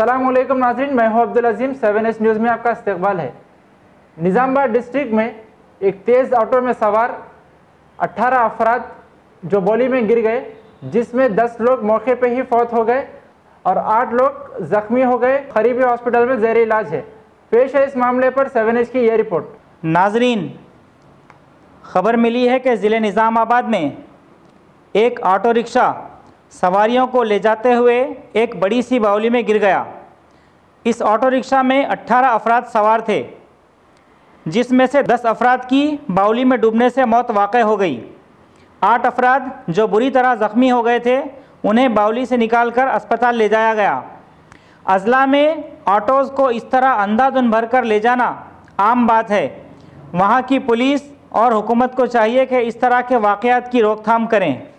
अस्सलाम वालेकुम नाज़रीन, मैं हूं अब्दुल अजीम। 7S न्यूज़ में आपका इस्तकबाल है। निज़ामाबाद डिस्ट्रिक्ट में एक तेज़ ऑटो में सवार 18 अफराद जो बौली में गिर गए, जिसमें 10 लोग मौके पर ही फौत हो गए और 8 लोग ज़ख्मी हो गए। करीबी हॉस्पिटल में ज़ेर इलाज है। पेश है इस मामले पर 7S की यह रिपोर्ट। नाजरीन, खबर मिली है कि ज़िले निज़ामाबाद में एक ऑटो रिक्शा सवारियों को ले जाते हुए एक बड़ी सी बावली में गिर गया। इस ऑटो रिक्शा में 18 अफराद सवार थे, जिसमें से 10 अफराद की बावली में डूबने से मौत वाक़ हो गई। 8 अफराद जो बुरी तरह ज़ख्मी हो गए थे, उन्हें बावली से निकालकर अस्पताल ले जाया गया। अजला में ऑटोज़ को इस तरह अंधाधुंध भर कर ले जाना आम बात है। वहाँ की पुलिस और हुकूमत को चाहिए कि इस तरह के वाक़यात की रोकथाम करें।